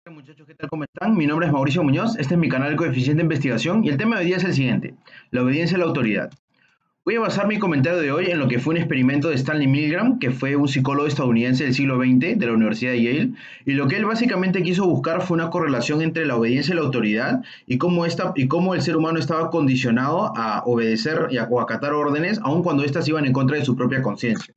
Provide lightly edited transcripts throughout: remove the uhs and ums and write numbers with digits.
Hola muchachos, ¿qué tal? ¿Cómo están? Mi nombre es Mauricio Muñoz, este es mi canal Coeficiente de Investigación y el tema de hoy día es el siguiente, la obediencia a la autoridad. Voy a basar mi comentario de hoy en lo que fue un experimento de Stanley Milgram, que fue un psicólogo estadounidense del siglo XX de la Universidad de Yale, y lo que él básicamente quiso buscar fue una correlación entre la obediencia a la autoridad y cómo el ser humano estaba condicionado a obedecer o acatar órdenes, aun cuando éstas iban en contra de su propia conciencia.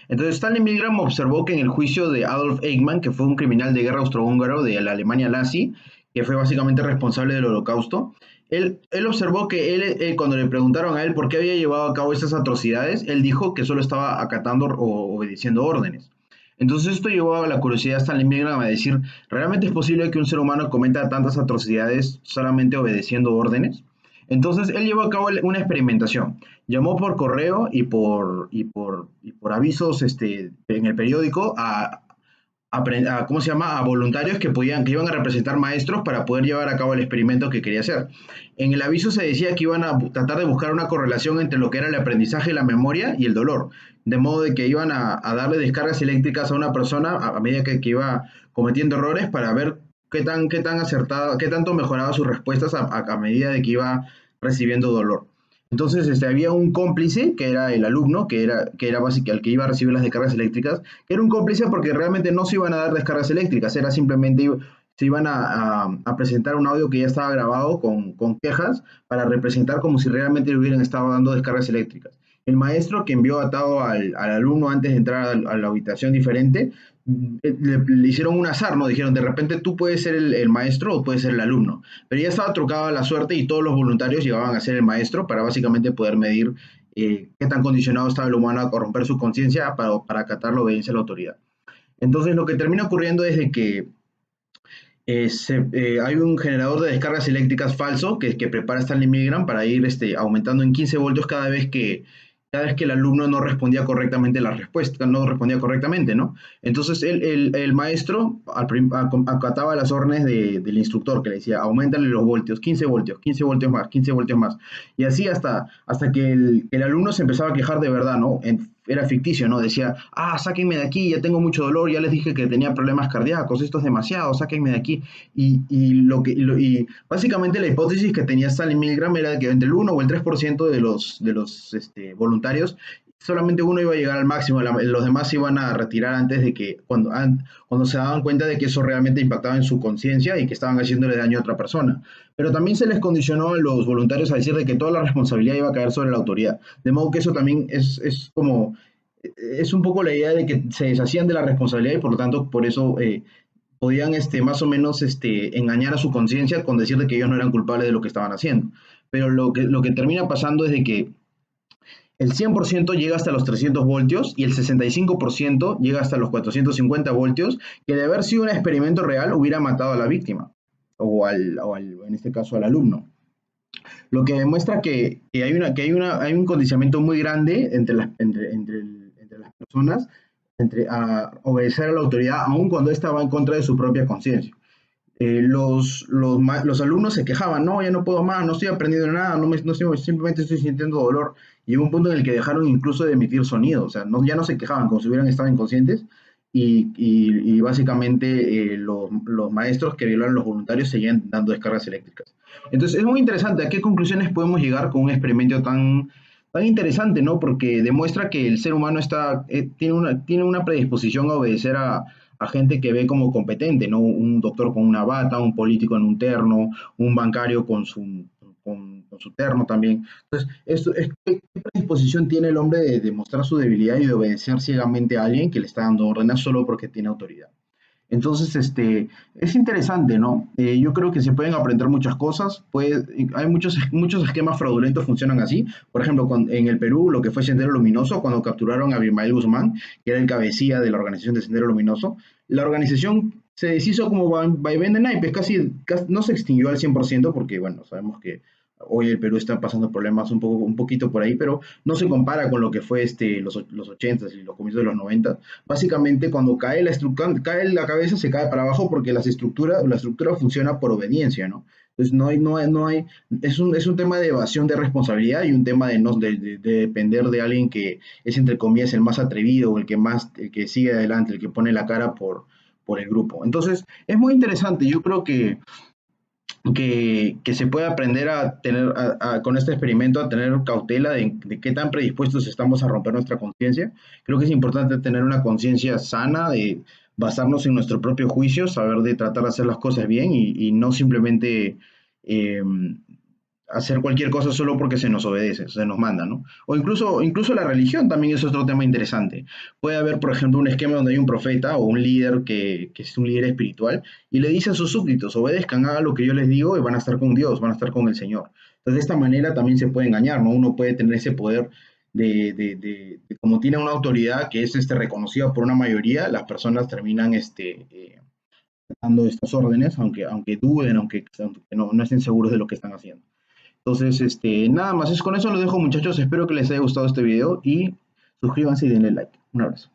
Entonces, Stanley Milgram observó que en el juicio de Adolf Eichmann, que fue un criminal de guerra austrohúngaro de la Alemania nazi, que fue básicamente responsable del Holocausto, él observó que cuando le preguntaron a él por qué había llevado a cabo estas atrocidades, él dijo que solo estaba acatando o obedeciendo órdenes. Entonces esto llevó a la curiosidad de Stanley Milgram a decir, ¿realmente es posible que un ser humano cometa tantas atrocidades solamente obedeciendo órdenes? Entonces él llevó a cabo una experimentación. Llamó por correo y por avisos en el periódico ¿cómo se llama? A voluntarios que iban a representar maestros para poder llevar a cabo el experimento que quería hacer. En el aviso se decía que iban a tratar de buscar una correlación entre lo que era el aprendizaje, la memoria y el dolor, de modo de que iban a darle descargas eléctricas a una persona a medida que iba cometiendo errores para ver qué tan acertada, qué tanto mejoraba sus respuestas a medida de que iba recibiendo dolor. Entonces, había un cómplice, que era el alumno, que era básicamente el que iba a recibir las descargas eléctricas, que era un cómplice porque realmente no se iban a dar descargas eléctricas, era simplemente se iban a presentar un audio que ya estaba grabado con quejas para representar como si realmente le hubieran estado dando descargas eléctricas. El maestro que envió atado al alumno antes de entrar a la habitación diferente, le hicieron un azar, ¿no? Dijeron, de repente tú puedes ser el maestro o puedes ser el alumno. Pero ya estaba trucada la suerte y todos los voluntarios llegaban a ser el maestro para básicamente poder medir qué tan condicionado estaba el humano a corromper su conciencia para acatar la obediencia a la autoridad. Entonces lo que termina ocurriendo es de que hay un generador de descargas eléctricas falso que prepara Stanley Milgram para ir aumentando en 15 voltios cada vez que el alumno no respondía correctamente la respuesta, no respondía correctamente, ¿no? Entonces el maestro acataba las órdenes del instructor que le decía, aumentale los voltios, 15 voltios, 15 voltios más, 15 voltios más. Y así hasta que el alumno se empezaba a quejar de verdad, ¿no? Era ficticio, ¿no? Decía, sáquenme de aquí, ya tengo mucho dolor, ya les dije que tenía problemas cardíacos, esto es demasiado, sáquenme de aquí. Y básicamente la hipótesis que tenía Stanley Milgram era que entre el 1 o el 3% de los voluntarios, solamente uno iba a llegar al máximo, los demás se iban a retirar antes de que, cuando se daban cuenta de que eso realmente impactaba en su conciencia y que estaban haciéndole daño a otra persona. Pero también se les condicionó a los voluntarios a decir de que toda la responsabilidad iba a caer sobre la autoridad. De modo que eso también es un poco la idea de que se deshacían de la responsabilidad y por lo tanto por eso podían más o menos engañar a su conciencia con decir de que ellos no eran culpables de lo que estaban haciendo. Pero lo que termina pasando es de que el 100% llega hasta los 300 voltios y el 65% llega hasta los 450 voltios, que de haber sido un experimento real hubiera matado a la víctima en este caso al alumno. Lo que demuestra que hay un condicionamiento muy grande entre las personas a obedecer a la autoridad, aun cuando ésta va en contra de su propia conciencia. Los alumnos se quejaban, no, ya no puedo más, no estoy aprendiendo nada, simplemente estoy sintiendo dolor. Y hubo un punto en el que dejaron incluso de emitir sonido, o sea, ya no se quejaban como si hubieran estado inconscientes. Y básicamente los maestros que violaron los voluntarios seguían dando descargas eléctricas. Entonces es muy interesante a qué conclusiones podemos llegar con un experimento tan interesante, ¿no? Porque demuestra que el ser humano tiene una predisposición a obedecer a gente que ve como competente, ¿no? Un doctor con una bata, un político en un terno, un bancario con su terno también. Entonces, ¿qué predisposición tiene el hombre de demostrar su debilidad y de obedecer ciegamente a alguien que le está dando órdenes solo porque tiene autoridad? Entonces, es interesante, ¿no? Yo creo que se pueden aprender muchas cosas. Hay muchos esquemas fraudulentos funcionan así. Por ejemplo, en el Perú, lo que fue Sendero Luminoso, cuando capturaron a Abimael Guzmán, que era el cabecilla de la organización de Sendero Luminoso, la organización se deshizo como vaivén de naipes, casi no se extinguió al 100% porque, bueno, sabemos que hoy el Perú está pasando problemas un poquito por ahí, pero no se compara con lo que fue los 80 y los comienzos de los 90. Básicamente, cuando cae la cabeza, se cae para abajo porque la estructura funciona por obediencia, ¿no? Entonces, es un tema de evasión de responsabilidad y un tema de depender de alguien que es, entre comillas, el más atrevido, el que sigue adelante, el que pone la cara por el grupo. Entonces, es muy interesante. Yo creo que se puede aprender a tener, con este experimento, a tener cautela de qué tan predispuestos estamos a romper nuestra conciencia. Creo que es importante tener una conciencia sana, de basarnos en nuestro propio juicio, saber de tratar de hacer las cosas bien y no simplemente eh, hacer cualquier cosa solo porque se nos obedece, se nos manda, ¿no? O incluso la religión también es otro tema interesante. Puede haber, por ejemplo, un esquema donde hay un profeta o un líder que es un líder espiritual y le dice a sus súbditos, obedezcan, hagan lo que yo les digo y van a estar con Dios, van a estar con el Señor. Entonces, de esta manera también se puede engañar, ¿no? Uno puede tener ese poder como tiene una autoridad que es reconocida por una mayoría, las personas terminan dando estas órdenes, aunque duden, aunque no estén seguros de lo que están haciendo. Entonces, nada más, con eso lo dejo, muchachos. Espero que les haya gustado este video y suscríbanse y denle like. Un abrazo.